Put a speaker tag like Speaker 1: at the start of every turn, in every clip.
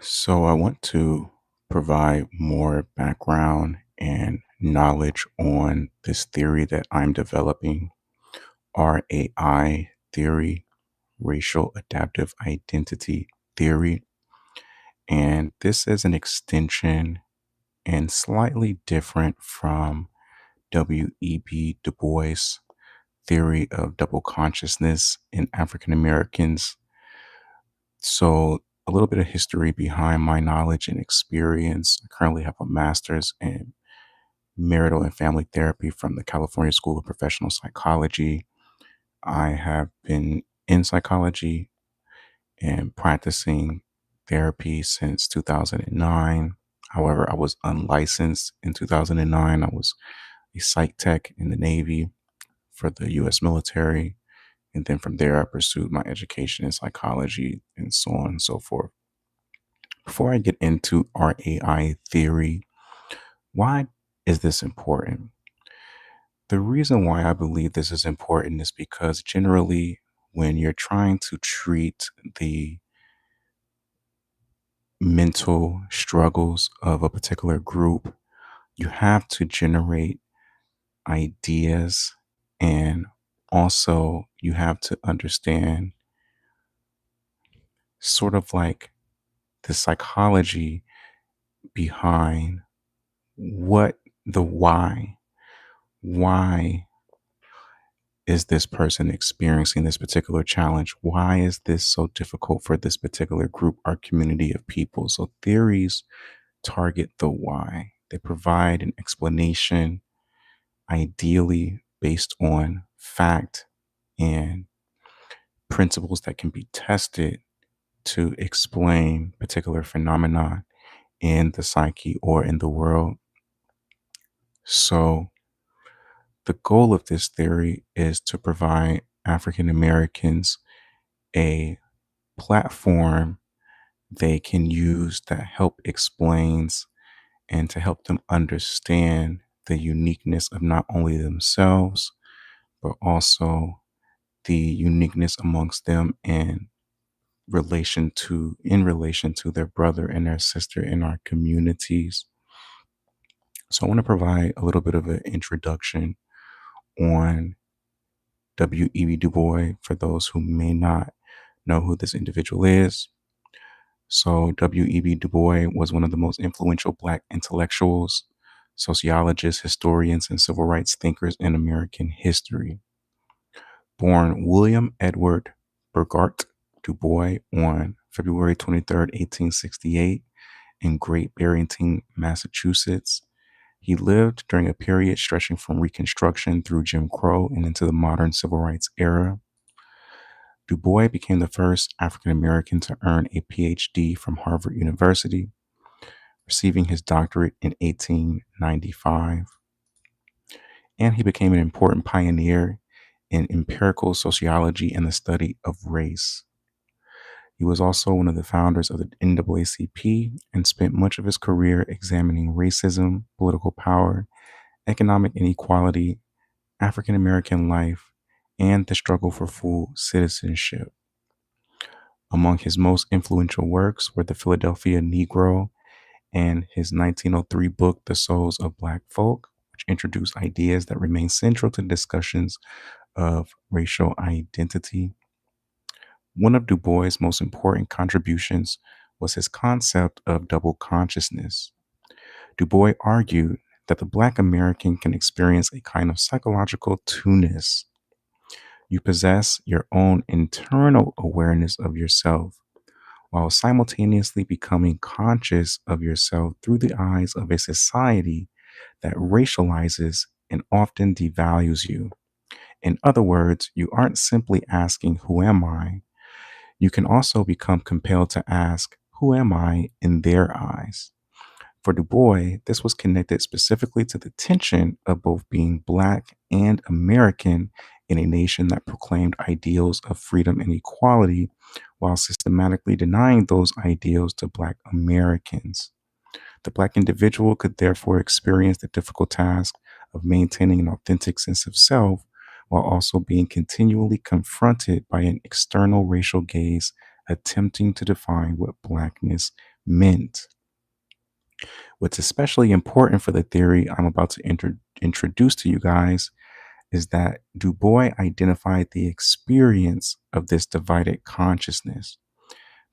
Speaker 1: So, I want to provide more background and knowledge on this theory that I'm developing, RAI theory, racial adaptive identity theory. And this is an extension and slightly different from W.E.B. Du Bois' theory of double consciousness in African Americans. So, a little bit of history behind my knowledge and experience. I currently have a master's in marital and family therapy from the California School of Professional Psychology. I have been in psychology and practicing therapy since 2009. However, I was unlicensed in 2009. I was a psych tech in the Navy for the US military. And then from there, I pursued my education in psychology and so on and so forth. Before I get into RAI theory, why is this important? The reason why I believe this is important is because generally, when you're trying to treat the mental struggles of a particular group, you have to generate ideas and also you have to understand sort of like the psychology behind what the why. Why is this person experiencing this particular challenge? Why is this so difficult for this particular group or community of people? So, theories target the why. They provide an explanation, ideally based on fact and principles that can be tested to explain particular phenomena in the psyche or in the world. So, the goal of this theory is to provide African Americans a platform they can use that help explains and to help them understand the uniqueness of not only themselves but also the uniqueness amongst them and in relation to their brother and their sister in our communities. So I want to provide a little bit of an introduction on W.E.B. Du Bois for those who may not know who this individual is. So, W.E.B. Du Bois was one of the most influential Black intellectuals, sociologists, historians, and civil rights thinkers in American history. Born William Edward Burgart Du Bois on February 23rd, 1868, in Great Barrington, Massachusetts. He lived during a period stretching from Reconstruction through Jim Crow and into the modern civil rights era. Du Bois became the first African American to earn a PhD from Harvard University, receiving his doctorate in 1895. And he became an important pioneer in empirical sociology and the study of race. He was also one of the founders of the NAACP and spent much of his career examining racism, political power, economic inequality, African American life, and the struggle for full citizenship. Among his most influential works were The Philadelphia Negro and his 1903 book, The Souls of Black Folk, which introduced ideas that remain central to discussions of racial identity. One of Du Bois' most important contributions was his concept of double consciousness. Du Bois argued that the Black American can experience a kind of psychological two-ness. You possess your own internal awareness of yourself while simultaneously becoming conscious of yourself through the eyes of a society that racializes and often devalues you. In other words, you aren't simply asking, "Who am I?" You can also become compelled to ask, "Who am I in their eyes?" For Du Bois, this was connected specifically to the tension of both being Black and American in a nation that proclaimed ideals of freedom and equality while systematically denying those ideals to Black Americans. The Black individual could therefore experience the difficult task of maintaining an authentic sense of self while also being continually confronted by an external racial gaze attempting to define what Blackness meant. What's especially important for the theory I'm about to introduce to you guys is that Du Bois identified the experience of this divided consciousness.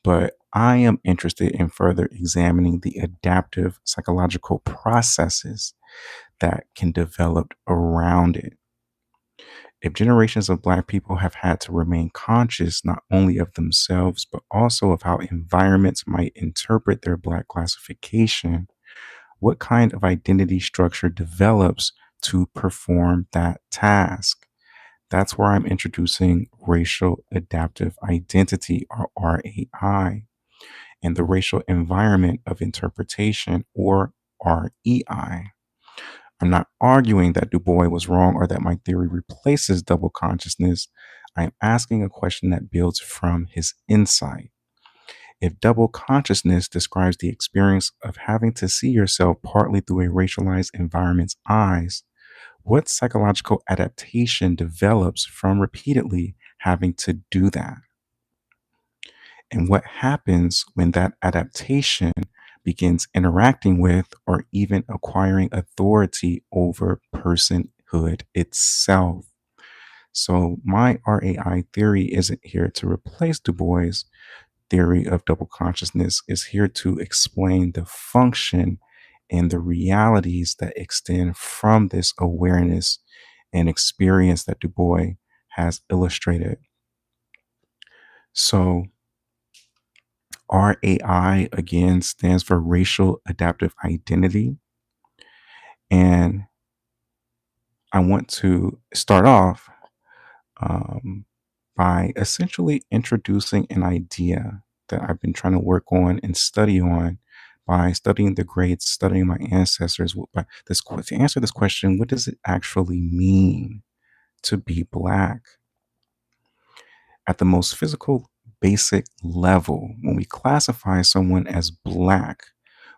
Speaker 1: But I am interested in further examining the adaptive psychological processes that can develop around it. If generations of Black people have had to remain conscious not only of themselves, but also of how environments might interpret their Black classification, what kind of identity structure develops to perform that task? That's where I'm introducing racial adaptive identity, or RAI, and the racial environment of interpretation, or REI. I'm not arguing that Du Bois was wrong or that my theory replaces double consciousness. I'm asking a question that builds from his insight. If double consciousness describes the experience of having to see yourself partly through a racialized environment's eyes, what psychological adaptation develops from repeatedly having to do that? And what happens when that adaptation begins interacting with or even acquiring authority over personhood itself? So, my RAI theory isn't here to replace Du Bois' theory of double consciousness, is here to explain the function and the realities that extend from this awareness and experience that Du Bois has illustrated. So, RAI again stands for racial adaptive identity. And I want to start off um, by essentially introducing an idea that I've been trying to work on and study on by studying the greats, studying my ancestors. To answer this question, what does it actually mean to be Black? At the most physical, basic level, when we classify someone as Black,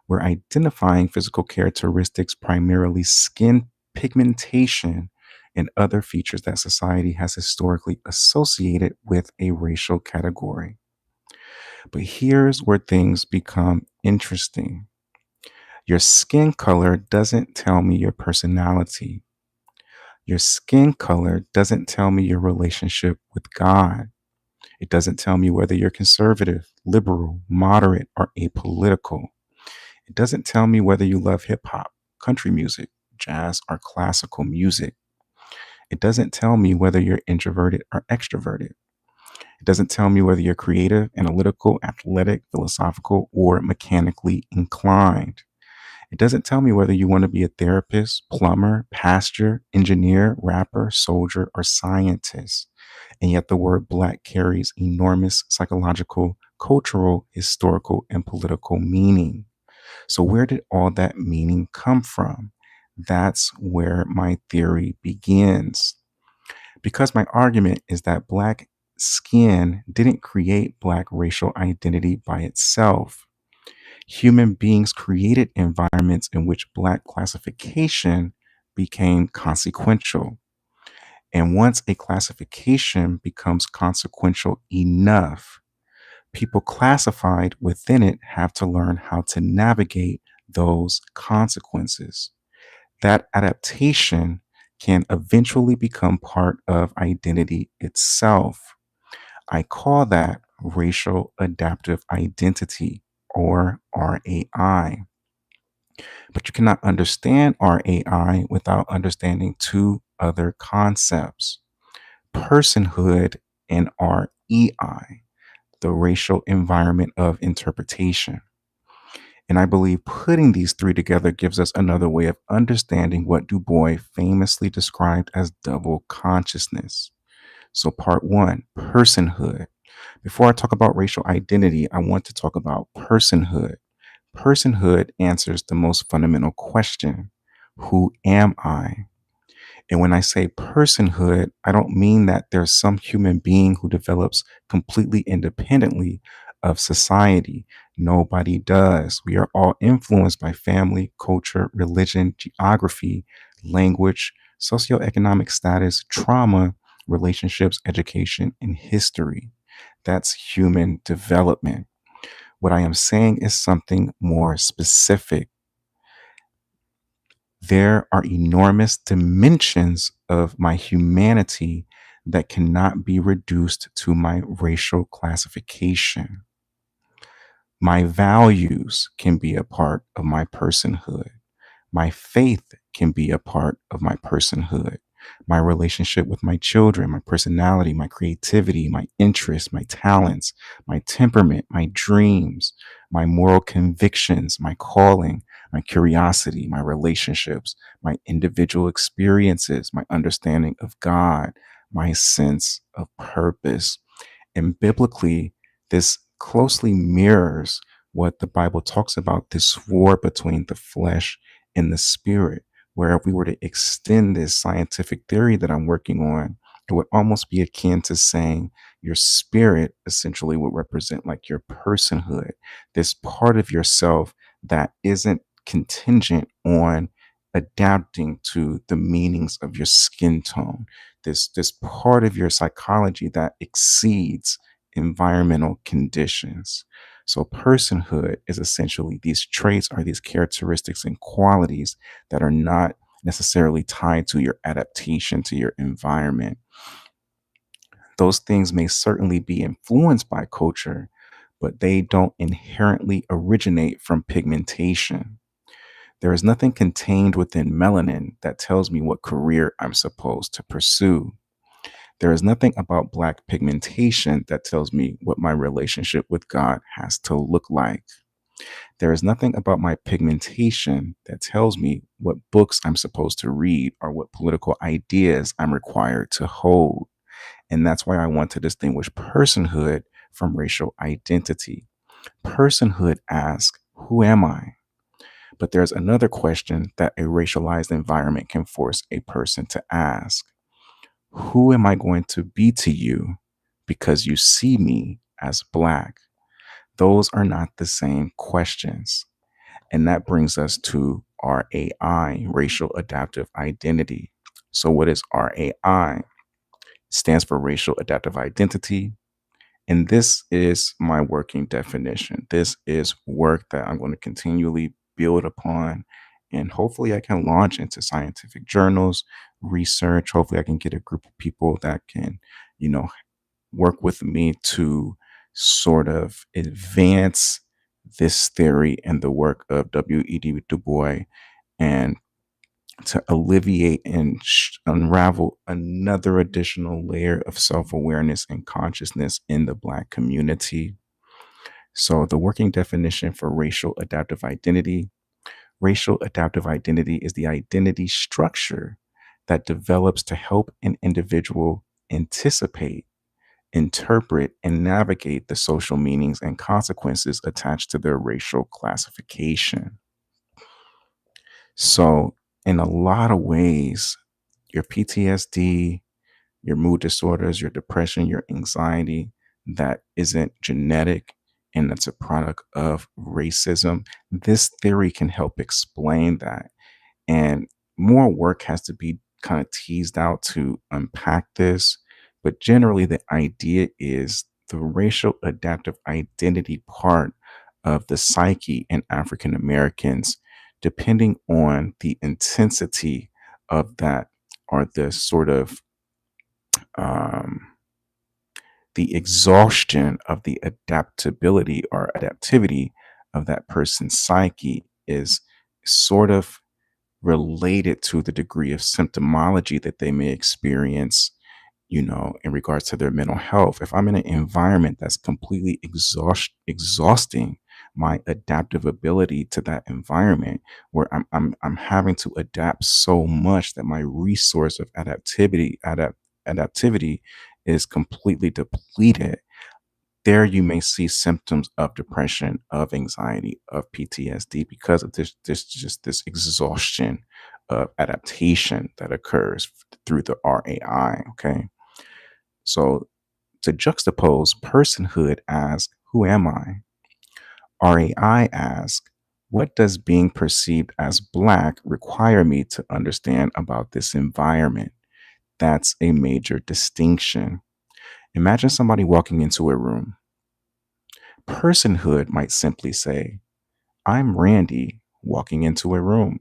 Speaker 1: we're identifying physical characteristics, primarily skin pigmentation and other features that society has historically associated with a racial category. But here's where things become interesting. Your skin color doesn't tell me your personality. Your skin color doesn't tell me your relationship with God. It doesn't tell me whether you're conservative, liberal, moderate, or apolitical. It doesn't tell me whether you love hip hop, country music, jazz, or classical music. It doesn't tell me whether you're introverted or extroverted. It doesn't tell me whether you're creative, analytical, athletic, philosophical, or mechanically inclined. It doesn't tell me whether you want to be a therapist, plumber, pastor, engineer, rapper, soldier, or scientist. And yet the word Black carries enormous psychological, cultural, historical, and political meaning. So, where did all that meaning come from? That's where my theory begins. Because my argument is that Black skin didn't create Black racial identity by itself. Human beings created environments in which Black classification became consequential. And once a classification becomes consequential enough, people classified within it have to learn how to navigate those consequences. That adaptation can eventually become part of identity itself. I call that racial adaptive identity, or RAI. But you cannot understand RAI without understanding two other concepts: personhood and REI, the racial environment of interpretation. And I believe putting these three together gives us another way of understanding what Du Bois famously described as double consciousness. So, part one, personhood. Before I talk about racial identity, I want to talk about personhood. Personhood answers the most fundamental question: who am I? And when I say personhood, I don't mean that there's some human being who develops completely independently of society. Nobody does. We are all influenced by family, culture, religion, geography, language, socioeconomic status, trauma, relationships, education, and history. That's human development. What I am saying is something more specific. There are enormous dimensions of my humanity that cannot be reduced to my racial classification. My values can be a part of my personhood. My faith can be a part of my personhood. My relationship with my children, my personality, my creativity, my interests, my talents, my temperament, my dreams, my moral convictions, my calling, my curiosity, my relationships, my individual experiences, my understanding of God, my sense of purpose. And biblically, this closely mirrors what the Bible talks about, this war between the flesh and the spirit, where if we were to extend this scientific theory that I'm working on, it would almost be akin to saying your spirit essentially would represent like your personhood, this part of yourself that isn't contingent on adapting to the meanings of your skin tone, this part of your psychology that exceeds environmental conditions. So personhood is essentially these traits or these characteristics and qualities that are not necessarily tied to your adaptation to your environment. Those things may certainly be influenced by culture, but they don't inherently originate from pigmentation. There is nothing contained within melanin that tells me what career I'm supposed to pursue. There is nothing about Black pigmentation that tells me what my relationship with God has to look like. There is nothing about my pigmentation that tells me what books I'm supposed to read or what political ideas I'm required to hold. And that's why I want to distinguish personhood from racial identity. Personhood asks, who am I? But there's another question that a racialized environment can force a person to ask. Who am I going to be to you because you see me as Black? Those are not the same questions. And that brings us to RAI, racial adaptive identity. So, what is RAI? Stands for racial adaptive identity. And this is my working definition. This is work that I'm going to continually build upon. And hopefully, I can launch into scientific journals, research. Hopefully, I can get a group of people that can, you know, work with me to sort of advance this theory and the work of W.E.B. Du Bois and to alleviate and unravel another additional layer of self awareness and consciousness in the Black community. So, the working definition for racial adaptive identity is the identity structure that develops to help an individual anticipate, interpret, and navigate the social meanings and consequences attached to their racial classification. So, in a lot of ways, your PTSD, your mood disorders, your depression, your anxiety that isn't genetic and that's a product of racism, this theory can help explain that. And more work has to be kind of teased out to unpack this. But generally, the idea is the racial adaptive identity part of the psyche in African Americans, depending on the intensity of that or the sort of um, the exhaustion of the adaptability or adaptivity of that person's psyche is sort of related to the degree of symptomology that they may experience, in regards to their mental health. If I'm in an environment that's completely exhausting my adaptive ability to that environment, where I'm having to adapt so much that my resource of adaptivity is completely depleted, there you may see symptoms of depression, of anxiety, of PTSD because of this exhaustion of adaptation that occurs through the RAI. Okay. So to juxtapose personhood as who am I? RAI asks, what does being perceived as Black require me to understand about this environment? That's a major distinction. Imagine somebody walking into a room. Personhood might simply say, I'm Randy walking into a room.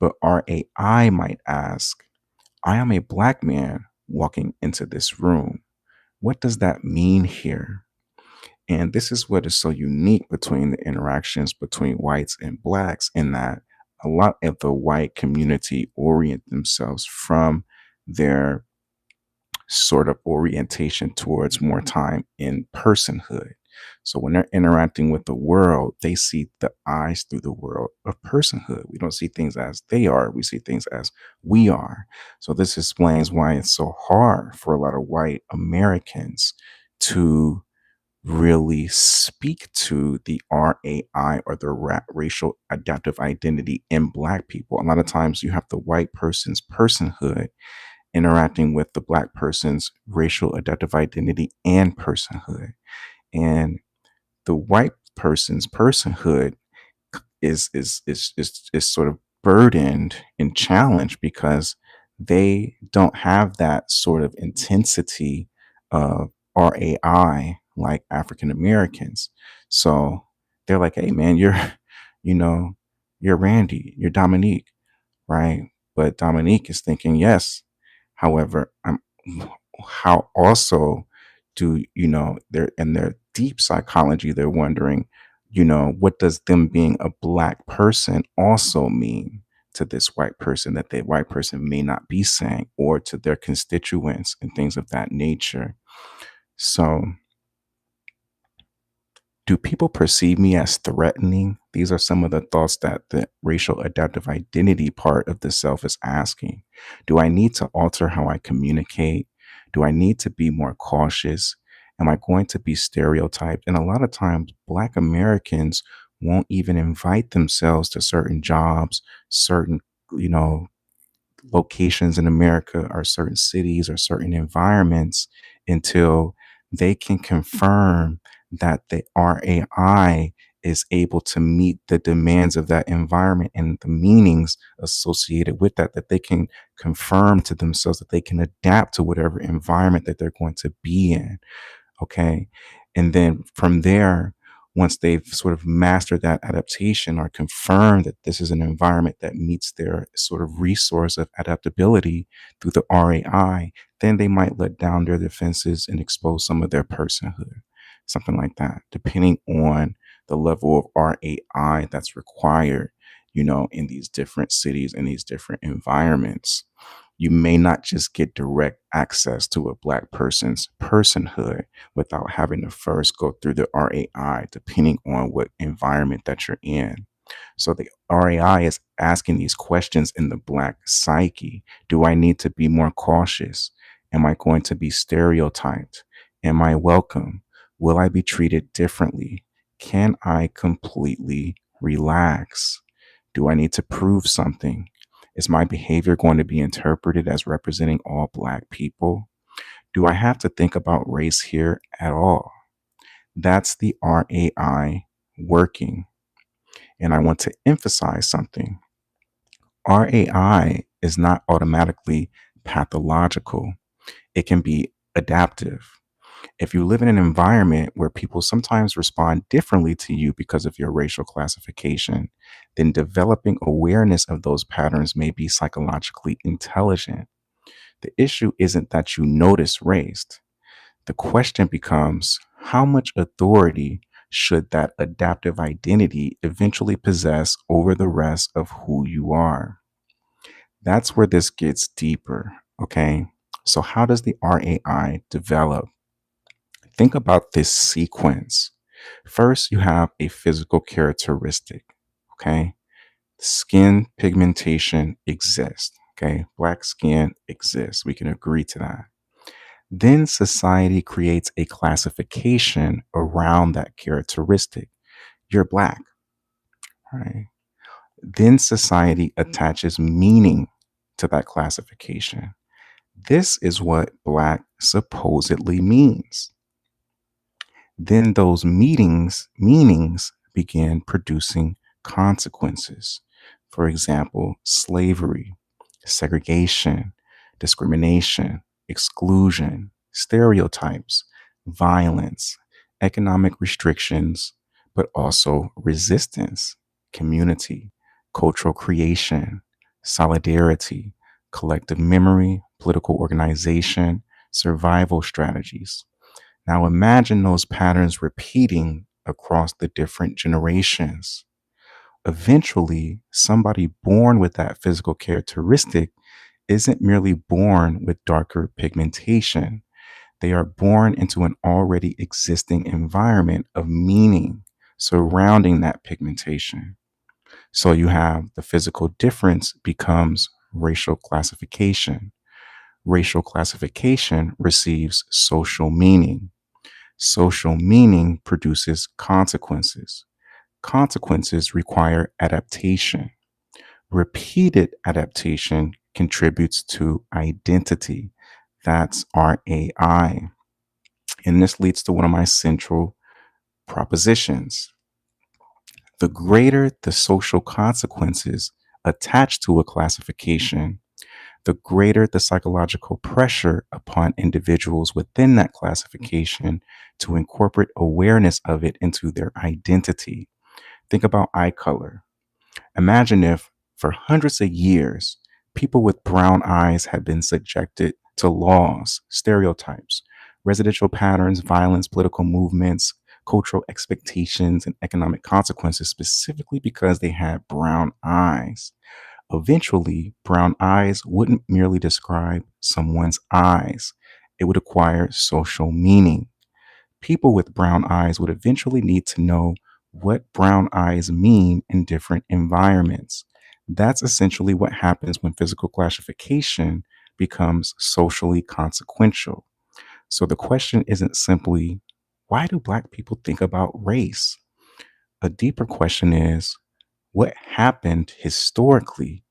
Speaker 1: But RAI might ask, I am a black man walking into this room. What does that mean here? And this is what is so unique between the interactions between whites and blacks, in that a lot of the white community orient themselves from their sort of orientation towards more time in personhood. So when they're interacting with the world, they see the eyes through the world of personhood. We don't see things as they are, we see things as we are. So this explains why it's so hard for a lot of white Americans to really speak to the RAI, or the racial adaptive identity in black people. A lot of times you have the white person's personhood interacting with the black person's racial adaptive identity and personhood. And the white person's personhood is sort of burdened and challenged because they don't have that sort of intensity of RAI like African Americans. So they're like, hey man, you're you know, you're Randy, you're Dominique, right? But Dominique is thinking, yes. However, how also do they're in their deep psychology, they're wondering, what does them being a black person also mean to this white person that the white person may not be saying, or to their constituents and things of that nature. So do people perceive me as threatening? These are some of the thoughts that the racial adaptive identity part of the self is asking. Do I need to alter how I communicate? Do I need to be more cautious? Am I going to be stereotyped? And a lot of times, Black Americans won't even invite themselves to certain jobs, certain, you know, locations in America, or certain cities or certain environments, until they can confirm that the RAI is able to meet the demands of that environment and the meanings associated with that, that they can confirm to themselves that they can adapt to whatever environment that they're going to be in. Okay. And then from there, once they've sort of mastered that adaptation, or confirmed that this is an environment that meets their sort of resource of adaptability through the RAI, then they might let down their defenses and expose some of their personhood, something like that, depending on the level of RAI that's required, in these different cities and these different environments. You may not just get direct access to a Black person's personhood without having to first go through the RAI, depending on what environment that you're in. So the RAI is asking these questions in the Black psyche. Do I need to be more cautious? Am I going to be stereotyped? Am I welcome? Will I be treated differently? Can I completely relax? Do I need to prove something? Is my behavior going to be interpreted as representing all Black people? Do I have to think about race here at all? That's the RAI working. And I want to emphasize something. RAI is not automatically pathological, it can be adaptive. If you live in an environment where people sometimes respond differently to you because of your racial classification, then developing awareness of those patterns may be psychologically intelligent. The issue isn't that you notice race. The question becomes, how much authority should that adaptive identity eventually possess over the rest of who you are? That's where this gets deeper, okay? So, how does the RAI develop? Think about this sequence. First, you have a physical characteristic, okay? Skin pigmentation exists, okay? Black skin exists. We can agree to that. Then society creates a classification around that characteristic. You're Black, right? Then society attaches meaning to that classification. This is what Black supposedly means. Then those meanings begin producing consequences. For example, slavery, segregation, discrimination, exclusion, stereotypes, violence, economic restrictions, but also resistance, community, cultural creation, solidarity, collective memory, political organization, survival strategies. Now imagine those patterns repeating across the different generations. Eventually, somebody born with that physical characteristic isn't merely born with darker pigmentation. They are born into an already existing environment of meaning surrounding that pigmentation. So you have the physical difference becomes racial classification. Racial classification receives social meaning. Social meaning produces consequences. Consequences require adaptation. Repeated adaptation contributes to identity. That's RAI. And this leads to one of my central propositions. The greater the social consequences attached to a classification, the greater the psychological pressure upon individuals within that classification to incorporate awareness of it into their identity. Think about eye color. Imagine if, for hundreds of years, people with brown eyes had been subjected to laws, stereotypes, residential patterns, violence, political movements, cultural expectations, and economic consequences specifically because they had brown eyes. Eventually, brown eyes wouldn't merely describe someone's eyes, it would acquire social meaning. People with brown eyes would eventually need to know what brown eyes mean in different environments. That's essentially what happens when physical classification becomes socially consequential. So the question isn't simply, why do Black people think about race? A deeper question is, what happened historically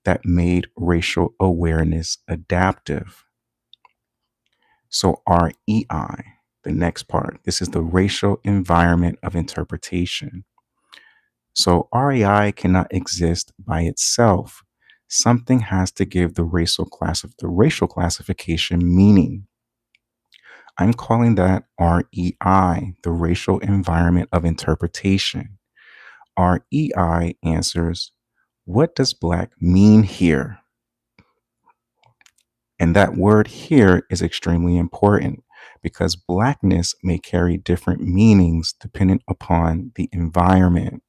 Speaker 1: that made racial awareness adaptive? So, REI, the next part, this is the racial environment of interpretation. So, REI cannot exist by itself. Something has to give the racial classification meaning. I'm calling that REI, the racial environment of interpretation. REI answers, what does Black mean here? And that word here is extremely important because Blackness may carry different meanings depending upon the environment.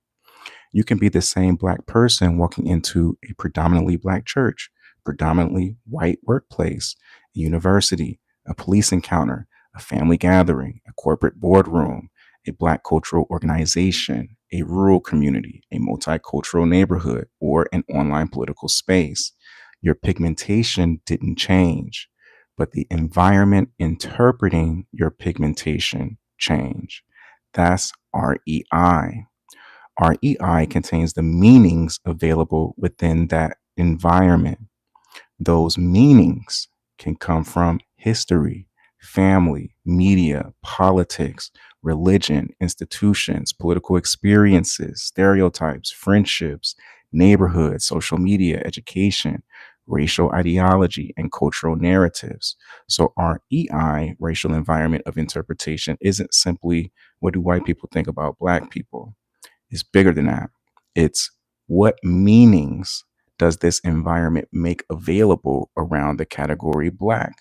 Speaker 1: You can be the same Black person walking into a predominantly Black church, predominantly white workplace, a university, a police encounter, a family gathering, a corporate boardroom, a Black cultural organization, a rural community, a multicultural neighborhood, or an online political space. Your pigmentation didn't change, but the environment interpreting your pigmentation changed. That's REI. REI contains the meanings available within that environment. Those meanings can come from history, family, media, politics, religion, institutions, political experiences, stereotypes, friendships, neighborhoods, social media, education, racial ideology, and cultural narratives. So, REI, racial environment of interpretation, isn't simply what do white people think about Black people? It's bigger than that. It's what meanings does this environment make available around the category Black?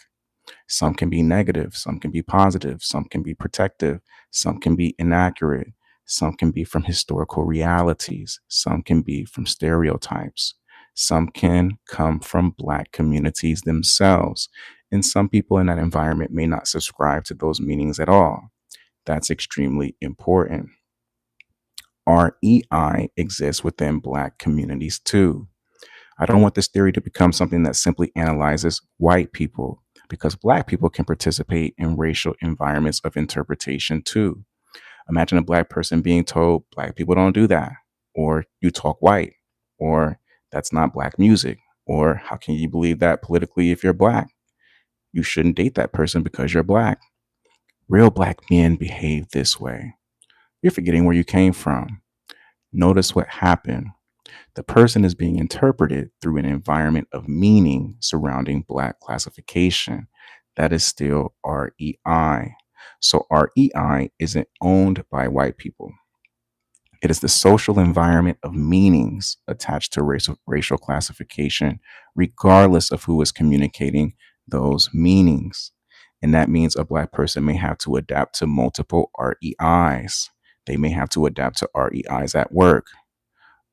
Speaker 1: Some can be negative, some can be positive, some can be protective, some can be inaccurate, some can be from historical realities, some can be from stereotypes, some can come from Black communities themselves. And some people in that environment may not subscribe to those meanings at all. That's extremely important. REI exists within Black communities too. I don't want this theory to become something that simply analyzes white people because Black people can participate in racial environments of interpretation too. Imagine a Black person being told, Black people don't do that, or you talk white, or that's not Black music, or how can you believe that politically if you're Black? You shouldn't date that person because you're Black. Real Black men behave this way. You're forgetting where you came from. Notice what happened. The person is being interpreted through an environment of meaning surrounding Black classification. That is still REI. So REI isn't owned by white people. It is the social environment of meanings attached to racial classification, regardless of who is communicating those meanings. And that means a Black person may have to adapt to multiple REIs. They may have to adapt to REIs at work,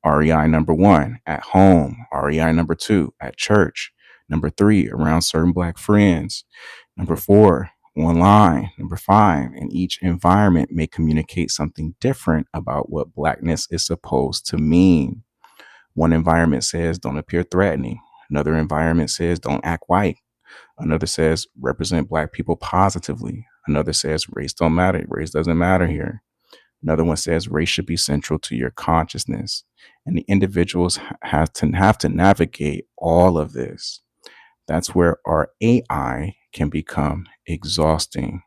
Speaker 1: REI number one, at home, REI number two, at church, number three, around certain Black friends, number four, online, number five, and each environment may communicate something different about what Blackness is supposed to mean. One environment says don't appear threatening, another environment says don't act white, another says represent Black people positively, another says race don't matter, race doesn't matter here. Another one says race should be central to your consciousness. And the individuals have to navigate all of this. That's where our AI can become exhausting.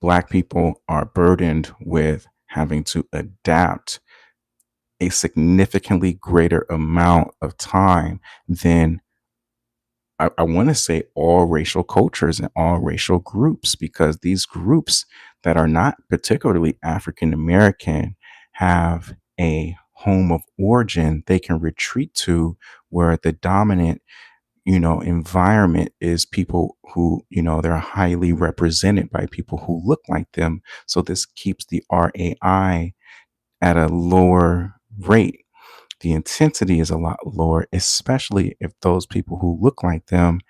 Speaker 1: Black people are burdened with having to adapt a significantly greater amount of time than I want to say all racial cultures and all racial groups, because these groups that are not particularly African American have a home of origin they can retreat to, where the dominant environment is people who they're highly represented by people who look like them. So this keeps the RAI at a lower rate. The intensity is a lot lower, especially if those people who look like them,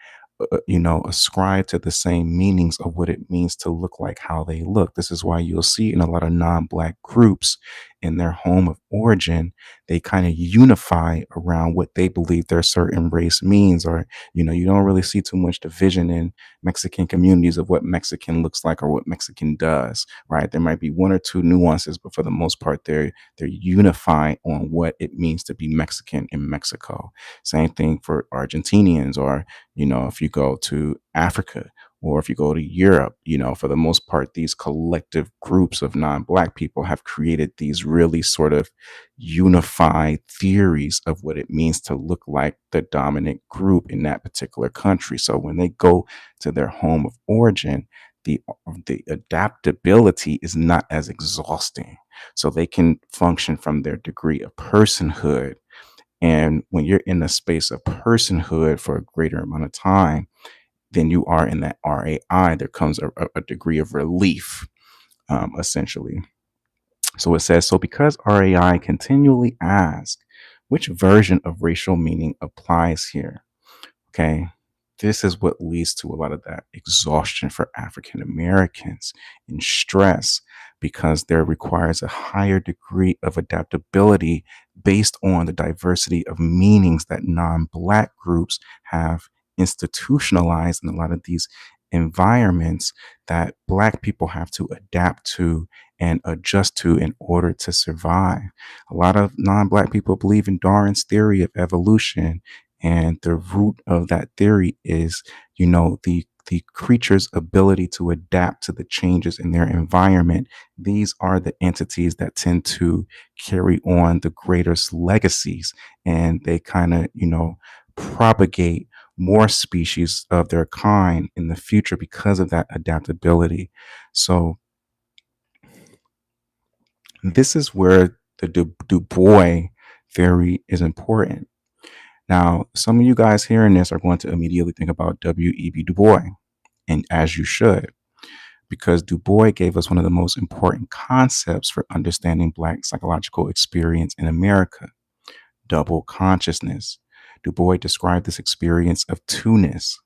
Speaker 1: ascribe to the same meanings of what it means to look like how they look. This is why you'll see in a lot of non-Black groups in their home of origin, they kind of unify around what they believe their certain race means. Or, you don't really see too much division in Mexican communities of what Mexican looks like or what Mexican does, right? There might be one or two nuances, but for the most part, they're unified on what it means to be Mexican in Mexico. Same thing for Argentinians, or if you go to Africa or if you go to Europe, for the most part, these collective groups of non-Black people have created these really sort of unified theories of what it means to look like the dominant group in that particular country. So when they go to their home of origin, the the adaptability is not as exhausting. So they can function from their degree of personhood. And when you're in the space of personhood for a greater amount of time than you are in that RAI, there comes a degree of relief, essentially. So it says, so because RAI continually asks which version of racial meaning applies here, okay, this is what leads to a lot of that exhaustion for African Americans and stress, because there requires a higher degree of adaptability based on the diversity of meanings that non-Black groups have institutionalized in a lot of these environments that Black people have to adapt to and adjust to in order to survive. A lot of non-Black people believe in Darwin's theory of evolution, and the root of that theory is, the creature's ability to adapt to the changes in their environment. These are the entities that tend to carry on the greatest legacies, and they kind of, propagate more species of their kind in the future because of that adaptability. So this is where the Du Bois theory is important. Now, some of you guys hearing this are going to immediately think about W.E.B. Du Bois, and as you should, because Du Bois gave us one of the most important concepts for understanding Black psychological experience in America: double consciousness. Du Bois described this experience of two-ness.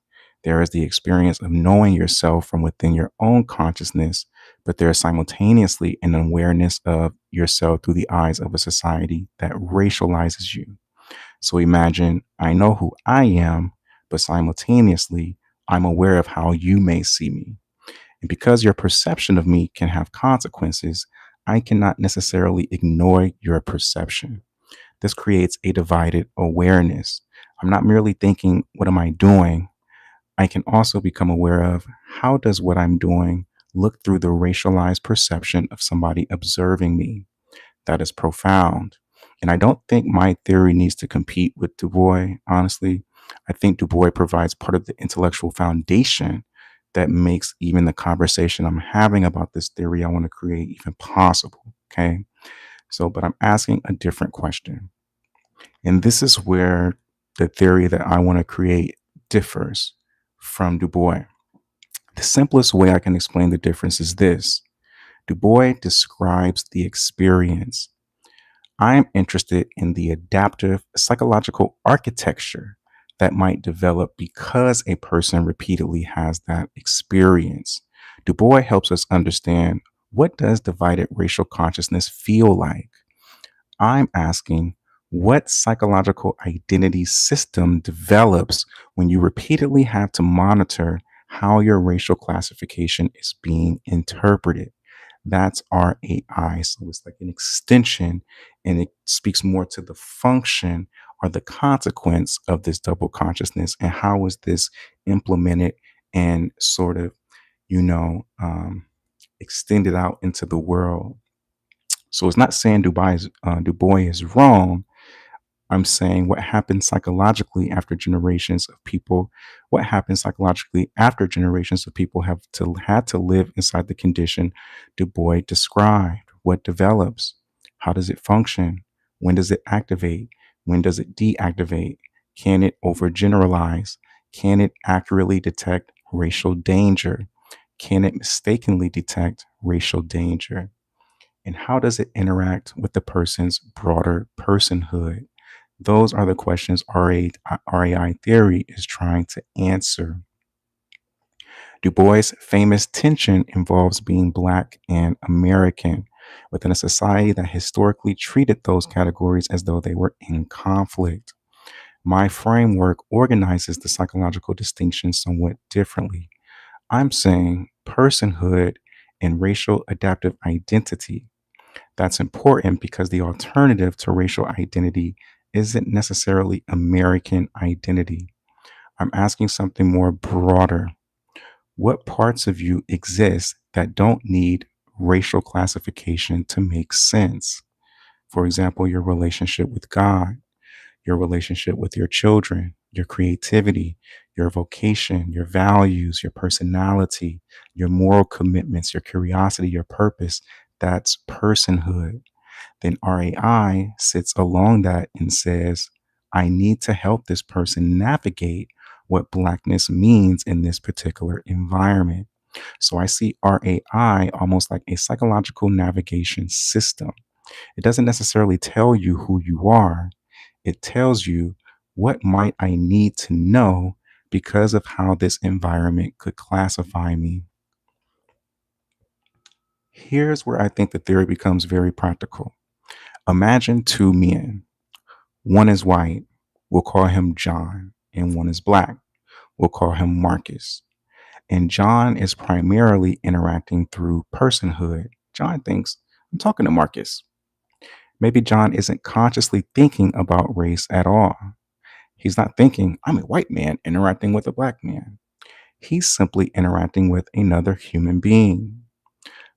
Speaker 1: There is the experience of knowing yourself from within your own consciousness, but there is simultaneously an awareness of yourself through the eyes of a society that racializes you. So imagine I know who I am, but simultaneously, I'm aware of how you may see me. And because your perception of me can have consequences, I cannot necessarily ignore your perception. This creates a divided awareness. I'm not merely thinking, what am I doing? I can also become aware of, how does what I'm doing look through the racialized perception of somebody observing me? That is profound. And I don't think my theory needs to compete with Du Bois, honestly. I think Du Bois provides part of the intellectual foundation that makes even the conversation I'm having about this theory I want to create even possible. Okay. So, but I'm asking a different question. And this is where the theory that I want to create differs from Du Bois. The simplest way I can explain the difference is this: Du Bois describes the experience. I am interested in the adaptive psychological architecture that might develop because a person repeatedly has that experience. Du Bois helps us understand, what does divided racial consciousness feel like? I'm asking, what psychological identity system develops when you repeatedly have to monitor how your racial classification is being interpreted? That's RAI. So it's like an extension, and it speaks more to the function or the consequence of this double consciousness, and how is this implemented and sort of, you know, extended out into the world. So it's not saying Du Bois is wrong. I'm saying what happens psychologically after generations of people, what happens psychologically after generations of people have to had to live inside the condition Du Bois described. What develops? How does it function? When does it activate? When does it deactivate? Can it overgeneralize? Can it accurately detect racial danger? Can it mistakenly detect racial danger? And how does it interact with the person's broader personhood? Those are the questions RAI theory is trying to answer. Du Bois' famous tension involves being Black and American within a society that historically treated those categories as though they were in conflict. My framework organizes the psychological distinction somewhat differently. I'm saying personhood and racial adaptive identity. That's important because the alternative to racial identity isn't necessarily American identity. I'm asking something more broader. What parts of you exist that don't need racial classification to make sense? For example, your relationship with God, your relationship with your children, your creativity, your vocation, your values, your personality, your moral commitments, your curiosity, your purpose. That's personhood. Then RAI sits along that and says, I need to help this person navigate what Blackness means in this particular environment. So I see RAI almost like a psychological navigation system. It doesn't necessarily tell you who you are, it tells you, what might I need to know because of how this environment could classify me. Here's where I think the theory becomes very practical. Imagine two men. One is white, we'll call him John, and one is Black, we'll call him Marcus. And John is primarily interacting through personhood. John thinks, I'm talking to Marcus. Maybe John isn't consciously thinking about race at all. He's not thinking, I'm a white man interacting with a Black man. He's simply interacting with another human being.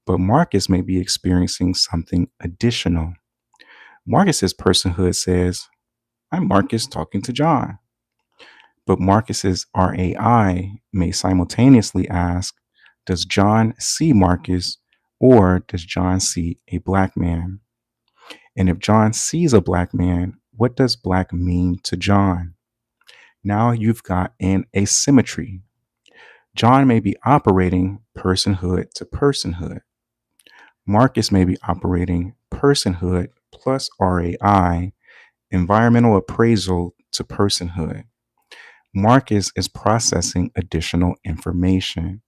Speaker 1: But Marcus may be experiencing something additional. Marcus's personhood says, I'm Marcus talking to John. But Marcus's RAI may simultaneously ask, does John see Marcus, or does John see a Black man? And if John sees a Black man, what does Black mean to John? Now you've got an asymmetry. John may be operating personhood to personhood. Marcus may be operating personhood plus RAI, environmental appraisal to personhood. Marcus is processing additional information,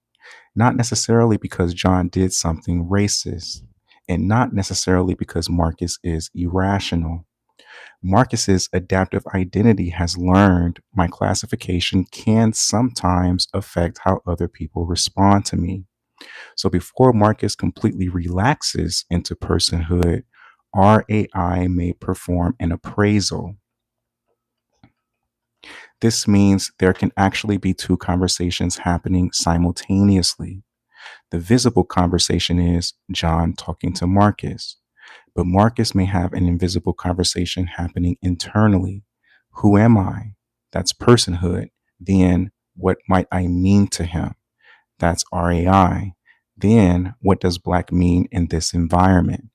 Speaker 1: not necessarily because John did something racist, and not necessarily because Marcus is irrational. Marcus's adaptive identity has learned my classification can sometimes affect how other people respond to me. So before Marcus completely relaxes into personhood, RAI may perform an appraisal. This means there can actually be two conversations happening simultaneously. The visible conversation is John talking to Marcus, but Marcus may have an invisible conversation happening internally. Who am I? That's personhood. Then what might I mean to him? That's RAI. Then what does black mean in this environment?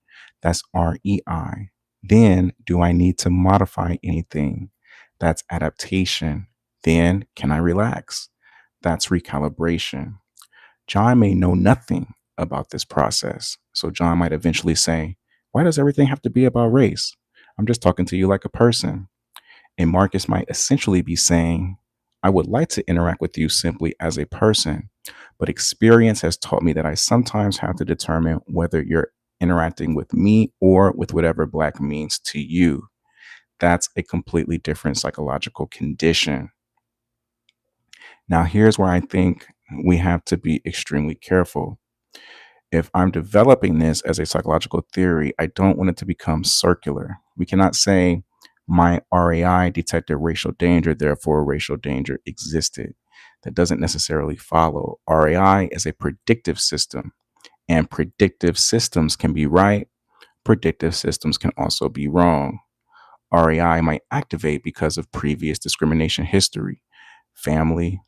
Speaker 1: That's REI. Then do I need to modify anything? That's adaptation. Then can I relax? That's recalibration. John may know nothing about this process. So John might eventually say, why does everything have to be about race? I'm just talking to you like a person. And Marcus might essentially be saying, I would like to interact with you simply as a person, but experience has taught me that I sometimes have to determine whether you're interacting with me or with whatever black means to you. That's a completely different psychological condition. Now, here's where I think we have to be extremely careful. If I'm developing this as a psychological theory, I don't want it to become circular. We cannot say my RAI detected racial danger, therefore racial danger existed. That doesn't necessarily follow. RAI is a predictive system, and predictive systems can be right. Predictive systems can also be wrong. RAI might activate because of previous discrimination history, family,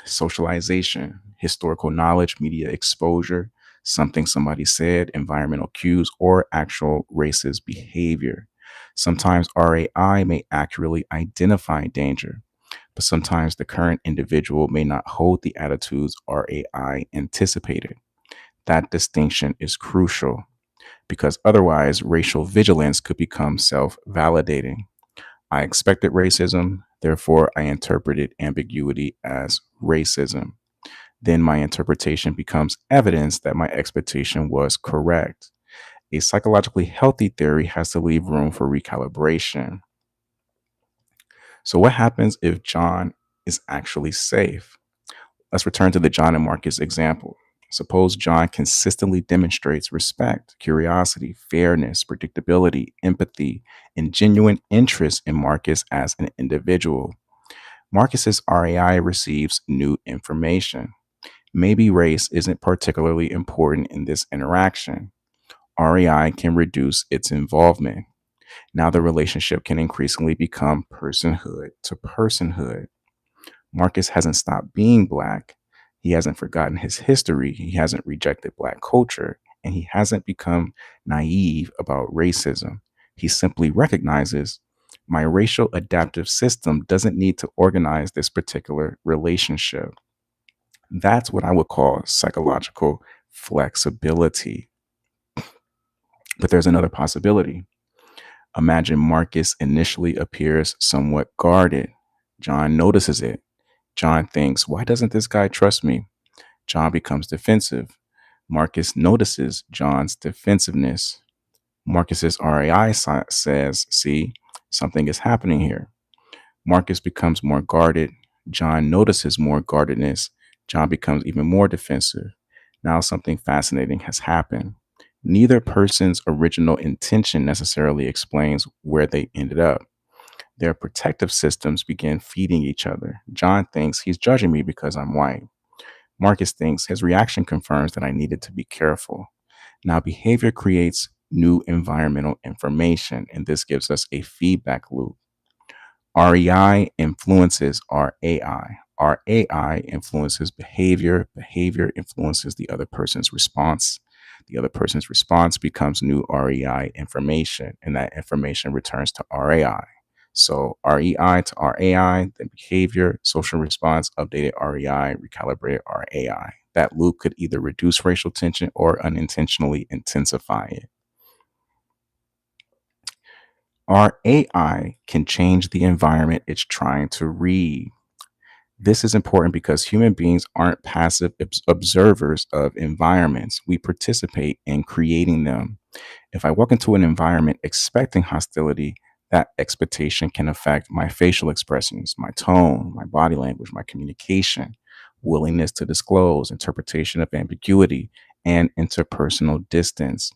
Speaker 1: socialization, historical knowledge, media exposure, something somebody said, environmental cues, or actual racist behavior. Sometimes RAI may accurately identify danger, but sometimes the current individual may not hold the attitudes RAI anticipated. That distinction is crucial because otherwise, racial vigilance could become self validating. I expected racism, therefore, I interpreted ambiguity as racism. Then my interpretation becomes evidence that my expectation was correct. A psychologically healthy theory has to leave room for recalibration. So, what happens if John is actually safe? Let's return to the John and Marcus example. Suppose John consistently demonstrates respect, curiosity, fairness, predictability, empathy, and genuine interest in Marcus as an individual. Marcus's RAI receives new information. Maybe race isn't particularly important in this interaction. REI can reduce its involvement. Now the relationship can increasingly become personhood to personhood. Marcus hasn't stopped being black. He hasn't forgotten his history. He hasn't rejected black culture. And he hasn't become naive about racism. He simply recognizes my racial adaptive system doesn't need to organize this particular relationship. That's what I would call psychological flexibility. But there's another possibility. Imagine Marcus initially appears somewhat guarded. John notices it. John thinks, why doesn't this guy trust me? John becomes defensive. Marcus notices John's defensiveness. Marcus's RAI says, see, something is happening here. Marcus becomes more guarded. John notices more guardedness. John becomes even more defensive. Now, something fascinating has happened. Neither person's original intention necessarily explains where they ended up. Their protective systems begin feeding each other. John thinks he's judging me because I'm white. Marcus thinks his reaction confirms that I needed to be careful. Now, behavior creates new environmental information, and this gives us a feedback loop. REI influences RAI. RAI influences behavior. Behavior influences the other person's response. The other person's response becomes new REI information, and that information returns to RAI. So REI to RAI, then behavior, social response, updated REI, recalibrated RAI. That loop could either reduce racial tension or unintentionally intensify it. Our AI can change the environment it's trying to read. This is important because human beings aren't passive observers of environments. We participate in creating them. If I walk into an environment expecting hostility, that expectation can affect my facial expressions, my tone, my body language, my communication, willingness to disclose, interpretation of ambiguity, and interpersonal distance.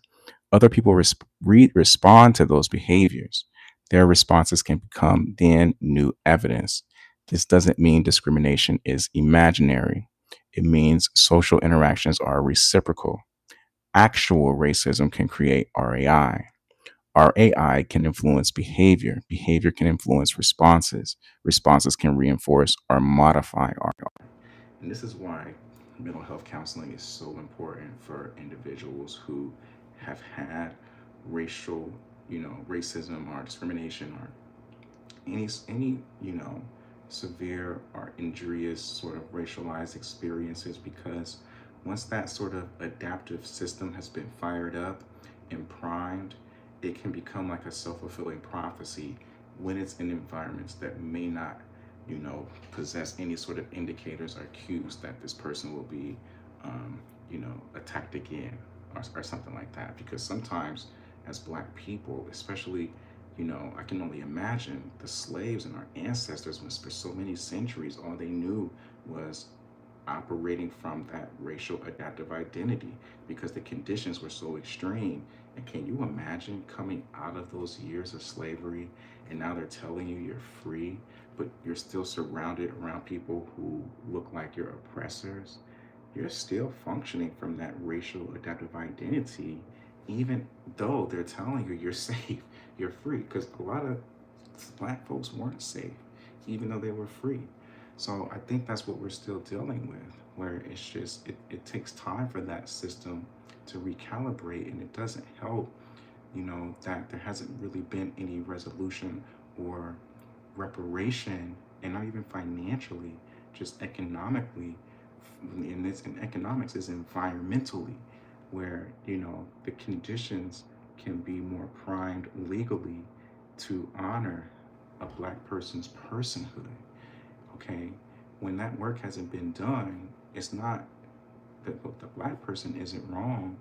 Speaker 1: Other people respond to those behaviors. Their responses can become then new evidence. This doesn't mean discrimination is imaginary. It means social interactions are reciprocal. Actual racism can create RAI. RAI can influence behavior. Behavior can influence responses. Responses can reinforce or modify RAI. And this is why mental health counseling is so important for individuals who have had racial, racism or discrimination or any severe or injurious sort of racialized experiences, because once that sort of adaptive system has been fired up and primed, it can become like a self-fulfilling prophecy when it's in environments that may not possess any sort of indicators or cues that this person will be um, attacked again, or something like that. Because sometimes as Black people, especially, I can only imagine the slaves and our ancestors, was for so many centuries, all they knew was operating from that racial adaptive identity because the conditions were so extreme. And can you imagine coming out of those years of slavery and now they're telling you you're free, but you're still surrounded around people who look like your oppressors? You're still functioning from that racial adaptive identity, even though they're telling you you're safe, you're free. Because a lot of Black folks weren't safe, even though they were free. So I think that's what we're still dealing with, where it's just, it takes time for that system to recalibrate, and it doesn't help, that there hasn't really been any resolution or reparation, and not even financially, just economically. And this in economics is environmentally, where the conditions can be more primed legally to honor a Black person's personhood. Okay, when that work hasn't been done, it's not that the Black person isn't wrong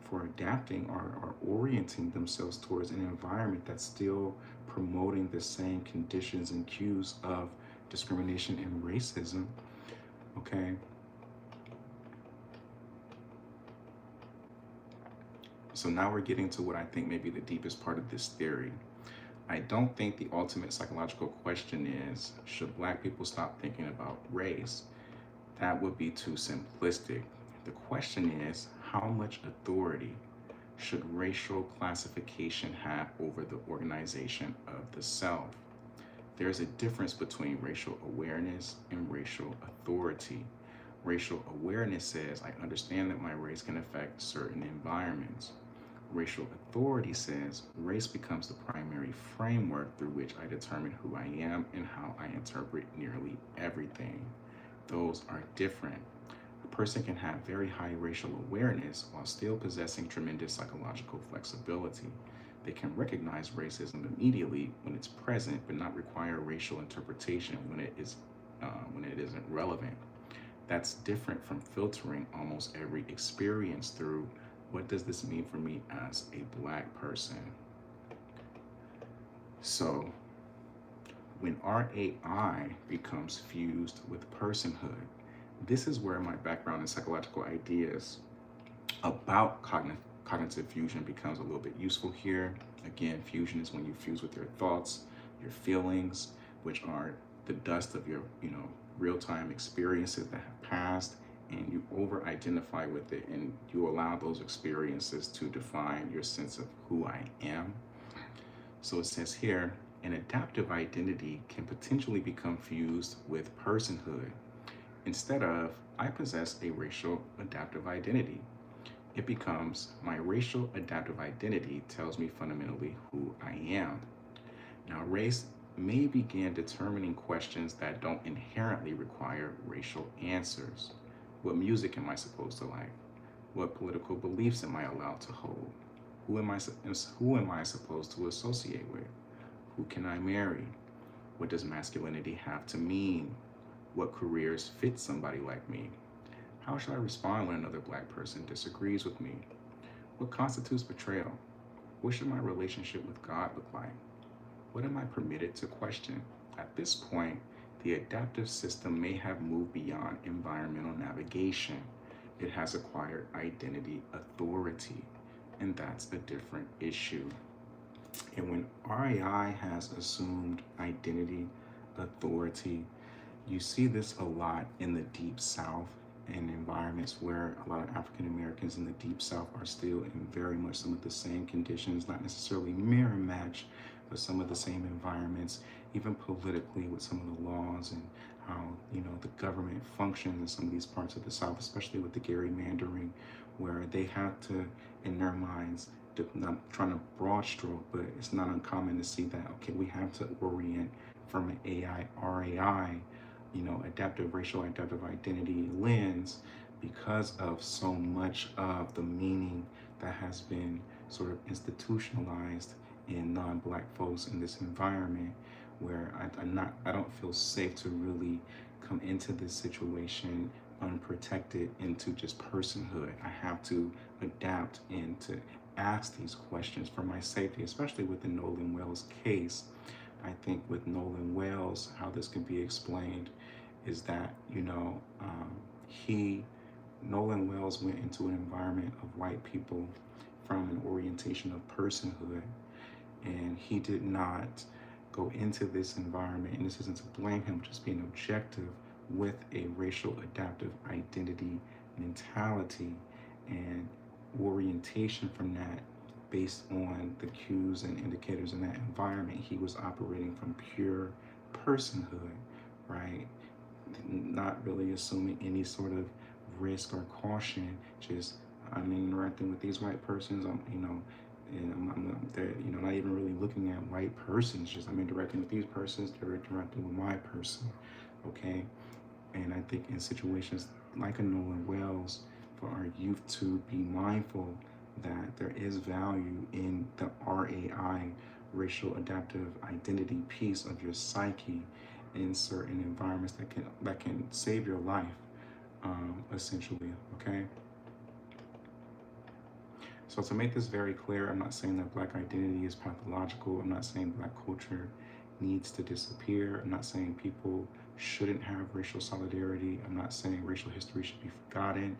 Speaker 1: for adapting or orienting themselves towards an environment that's still promoting the same conditions and cues of discrimination and racism. Okay, so now we're getting to what I think may be the deepest part of this theory. I don't think the ultimate psychological question is, should Black people stop thinking about race? That would be too simplistic. The question is, how much authority should racial classification have over the organization of the self? There's a difference between racial awareness and racial authority. Racial awareness says, I understand that my race can affect certain environments. Racial authority says, race becomes the primary framework through which I determine who I am and how I interpret nearly everything. Those are different. A person can have very high racial awareness while still possessing tremendous psychological flexibility. They can recognize racism immediately when it's present, but not require racial interpretation when it isn't relevant. That's different from filtering almost every experience through, what does this mean for me as a Black person? So when RAI becomes fused with personhood, this is where my background in psychological ideas about cognitive fusion becomes a little bit useful here. Again, fusion is when you fuse with your thoughts, your feelings, which are the dust of your, real-time experiences that have passed, and you over-identify with it, and you allow those experiences to define your sense of who I am. So it says here, an adaptive identity can potentially become fused with personhood. Instead of, I possess a racial adaptive identity, it becomes, my racial adaptive identity tells me fundamentally who I am. Now, race may begin determining questions that don't inherently require racial answers. What music am I supposed to like? What political beliefs am I allowed to hold? Who am I supposed to associate with? Who can I marry? What does masculinity have to mean? What careers fit somebody like me? How should I respond when another Black person disagrees with me? What constitutes betrayal? What should my relationship with God look like? What am I permitted to question? At this point, the adaptive system may have moved beyond environmental navigation. It has acquired identity authority, and that's a different issue. And when RAI has assumed identity authority, you see this a lot in the Deep South, in environments where a lot of African Americans in the Deep South are still in very much some of the same conditions, not necessarily mirror match, but some of the same environments, even politically with some of the laws and how, you know, the government functions in some of these parts of the South, especially with the gerrymandering, where they have to, in their minds, not trying to broad stroke, but it's not uncommon to see that, okay, we have to orient from an AI, RAI, you know, adaptive racial adaptive identity lens, because of so much of the meaning that has been sort of institutionalized in non-black folks in this environment, where I don't feel safe to really come into this situation unprotected into just personhood. I have to adapt and to ask these questions for my safety, especially with the Nolan Wells case. I think with Nolan Wells, how this can be explained is that, you know, he, Nolan Wells, went into an environment of white people from an orientation of personhood, and he did not go into this environment, and this isn't to blame him, just being objective, with a racial adaptive identity mentality and orientation from that based on the cues and indicators in that environment. He was operating from pure personhood, right? Not really assuming any sort of risk or caution. Just, I'm interacting with these white persons. You know, and they're, you know, not even really looking at white persons. Just, I'm interacting with these persons. They're interacting with my person. Okay, and I think in situations like a Nolan Wells, for our youth to be mindful that there is value in the RAI, racial adaptive identity piece of your psyche in certain environments that can save your life, essentially. Okay. So to make this very clear, I'm not saying that Black identity is pathological. I'm not saying Black culture needs to disappear. I'm not saying people shouldn't have racial solidarity. I'm not saying racial history should be forgotten.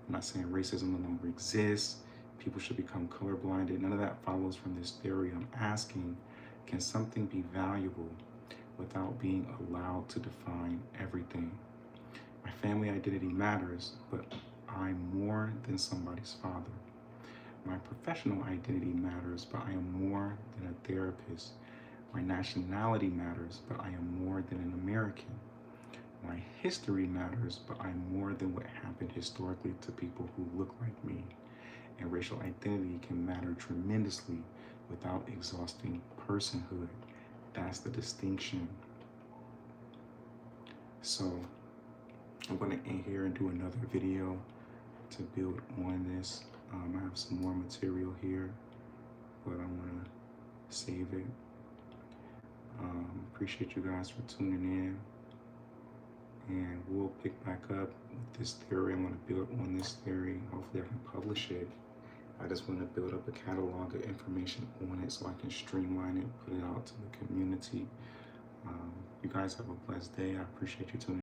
Speaker 1: I'm not saying racism no longer exists. People should become colorblinded. None of that follows from this theory. I'm asking, can something be valuable without being allowed to define everything? My family identity matters, but I'm more than somebody's father. My professional identity matters, but I am more than a therapist. My nationality matters, but I am more than an American. My history matters, but I'm more than what happened historically to people who look like me. And racial identity can matter tremendously without exhausting personhood. That's the distinction. So I'm going to end here and do another video to build on this. I have some more material here, but I want to save it. Appreciate you guys for tuning in, and we'll pick back up with this theory. I'm going to build on this theory. Hopefully I can publish it. I just want to build up a catalog of information on it so I can streamline it, put it out to the community. You guys have a blessed day. I appreciate you tuning in.